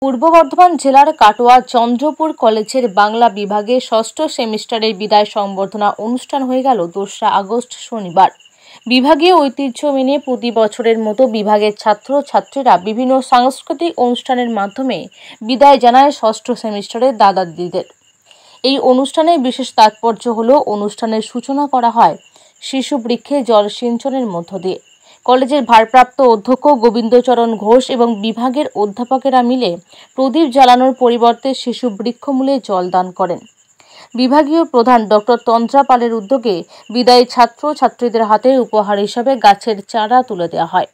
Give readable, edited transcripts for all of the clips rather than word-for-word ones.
পূর্ব বর্ধমান জেলার কাটোয়া চন্দ্রপুর কলেজের বাংলা বিভাগে ষষ্ঠ সেমিস্টারের বিদায় সংবর্ধনা অনুষ্ঠান হয়ে গেল ২রা আগস্ট শনিবার। বিভাগীয় ঐতিহ্য মেনে প্রতি বছরের মতো বিভাগের ছাত্রছাত্রীরা বিভিন্ন সাংস্কৃতিক অনুষ্ঠানের মাধ্যমে বিদায় জানায় ষষ্ঠ সেমিস্টারের দাদা দিদিদের। এই অনুষ্ঠানের বিশেষ তাৎপর্য হলো অনুষ্ঠানের সূচনা করা হয় শিশু বৃক্ষে জল সিঞ্চনের মধ্য দিয়ে। কলেজের ভারপ্রাপ্ত অধ্যক্ষ গোবিন্দচরণ ঘোষ এবং বিভাগের অধ্যাপকেরা মিলে প্রদীপ জ্বালানোর পরিবর্তে শিশু বৃক্ষমূলে জল দান করেন। বিভাগীয় প্রধান ডক্টর তন্দ্রা পালের উদ্যোগে বিদায়ী ছাত্রছাত্রীদের হাতে উপহার হিসাবে গাছের চারা তুলে দেওয়া হয়।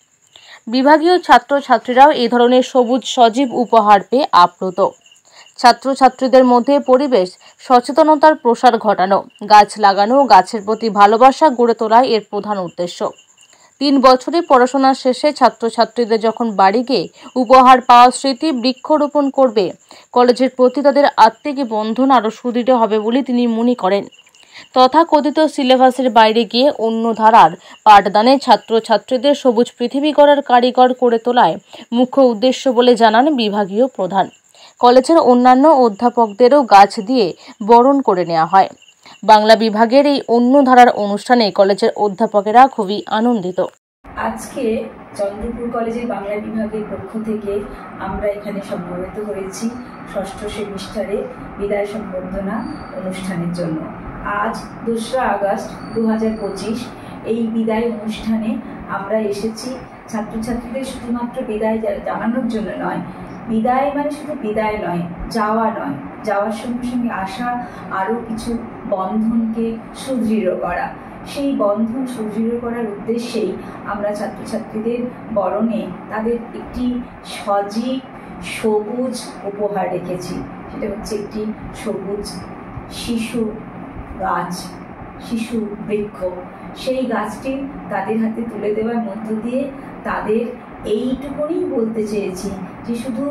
বিভাগীয় ছাত্রছাত্রীরাও এই ধরনের সবুজ সজীব উপহার পেয়ে আপ্লুত। ছাত্রছাত্রীদের মধ্যে পরিবেশ সচেতনতার প্রসার ঘটানো, গাছ লাগানো ও গাছের প্রতি ভালোবাসা গড়ে তোলাই এর প্রধান উদ্দেশ্য। ৩ বছরে পড়াশোনা শেষে ছাত্রছাত্রীদের যখন বাড়ি গিয়ে উপহার পাওয়া স্মৃতি বৃক্ষরোপণ করবে, কলেজের প্রতি তাদের আত্মিক বন্ধন আরও সুদৃঢ় হবে বলে তিনি মনে করেন। তথাকথিত সিলেবাসের বাইরে গিয়ে অন্য ধারার পাঠদানে ছাত্রছাত্রীদের সবুজ পৃথিবী গড়ার কারিগর করে তোলায় মুখ্য উদ্দেশ্য বলে জানান বিভাগীয় প্রধান। কলেজের অন্যান্য অধ্যাপকদেরও গাছ দিয়ে বরণ করে নেওয়া হয়। বাংলা বিভাগের এই অন্য ধারার অনুষ্ঠানে কলেজের অধ্যাপকেরা খুবই আনন্দিত। আজকে চন্দ্রপুর কলেজের বাংলা বিভাগের পক্ষ থেকে আমরা এখানে সমবেত হয়েছি ষষ্ঠ সেমিস্টারে বিদায় সংবর্ধনা অনুষ্ঠানের জন্য। আজ ২রা আগস্ট ২০২৫ এই বিদায় অনুষ্ঠানে আমরা এসেছি ছাত্রছাত্রীদের শুধুমাত্র বিদায় জানানোর জন্য নয়। বিদায় মানে শুধু বিদায় নয়, যাওয়া নয়, যাওয়ার সঙ্গে সঙ্গে আসা আরও কিছু বন্ধনকে সুদৃঢ় করা। সেই বন্ধন সুদৃঢ় করার উদ্দেশ্যেই আমরা ছাত্রছাত্রীদের বরণে তাদের একটি সজীব সবুজ উপহার রেখেছি। সেটা হচ্ছে একটি সবুজ শিশু গাছ, শিশু বৃক্ষ। সেই গাছটি তাদের হাতে তুলে দেওয়ার মধ্য দিয়ে তাদের এইটুকুনি বলতে চেয়েছি যে শুধু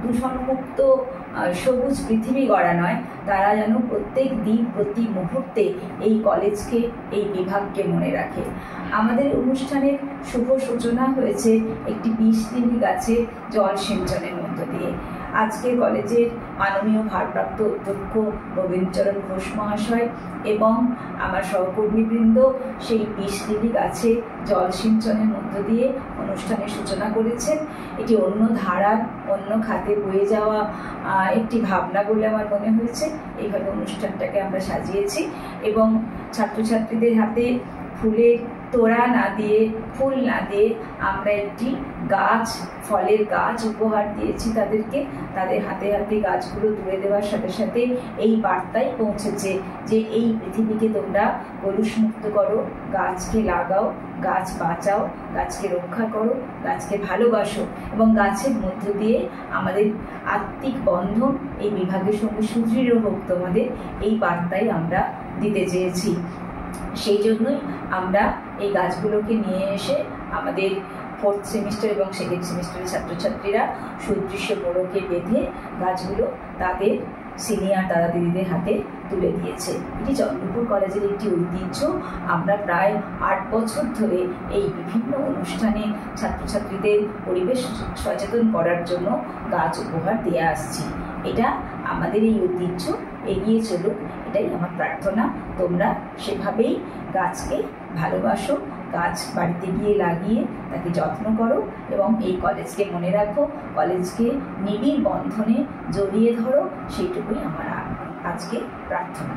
দূষণমুক্ত সবুজ পৃথিবী গড়া নয়, তারা যেন প্রত্যেক দিন প্রতি মুহূর্তে এই কলেজকে, এই বিভাগকে মনে রাখে। আমাদের অনুষ্ঠানের শুভ সূচনা হয়েছে একটি ২০ গাছে জল সিঞ্চনের মধ্য দিয়ে। আজকে কলেজের মাননীয় ভারপ্রাপ্ত অধ্যক্ষ গোবিন্দচরণ ঘোষ মহাশয় এবং আমার সহকর্মীবৃন্দ সেই ২০ গাছে জল সিঞ্চনের মধ্য দিয়ে অনুষ্ঠানের সূচনা করেছেন। এটি অন্য ধারার, অন্য খাতে বয়ে যাওয়া একটি ভাবনা বলে আমার মনে হয়েছে। এইভাবে অনুষ্ঠানটাকে আমরা সাজিয়েছি এবং ছাত্রছাত্রীদের হাতে ফুলের তোড়া না দিয়ে, ফুল না দিয়ে আমরা একটি গাছ, ফলের গাছ উপহার দিয়েছি তাদেরকে। তাদের হাতে হাতে গাছগুলো তুলে দেওয়ার সাথে সাথে এই বার্তাই পৌঁছেছে যে এই পৃথিবীকে তোমরা কলুষমুক্ত করো, গাছকে লাগাও, গাছ বাঁচাও, গাছকে রক্ষা করো, গাছকে ভালোবাসো এবং গাছের মধ্য দিয়ে আমাদের আত্মিক বন্ধন এই বিভাগের সঙ্গে সুদৃঢ় হোক তোমাদের, এই বার্তাই আমরা দিতে চেয়েছি। সেই জন্যই আমরা এই গাছগুলোকে নিয়ে এসে আমাদের 4th সেমিস্টার এবং 2nd সেমিস্টারের ছাত্রছাত্রীরা সুদৃশ্য মোড়কে বেঁধে গাছগুলো তাদের সিনিয়র দাদা দিদিদের হাতে তুলে দিয়েছে। এটি চন্দ্রপুর কলেজের একটি ঐতিহ্য। আমরা প্রায় 8 বছর ধরে এই বিভিন্ন অনুষ্ঠানে ছাত্রছাত্রীদের পরিবেশ সচেতন করার জন্য গাছ উপহার দিয়ে আসছি। এটা আমাদের এই ঐতিহ্য এগিয়ে চলুক, এটাই আমার প্রার্থনা। তোমরা সেভাবেই গাছকে ভালোবাসো, গাছ বাড়িতে গিয়ে লাগিয়ে তাকে যত্ন করো এবং এই কলেজকে মনে রাখো, কলেজকে নিবিড় বন্ধনে জড়িয়ে ধরো, সেইটুকুই আমার আজকে প্রার্থনা।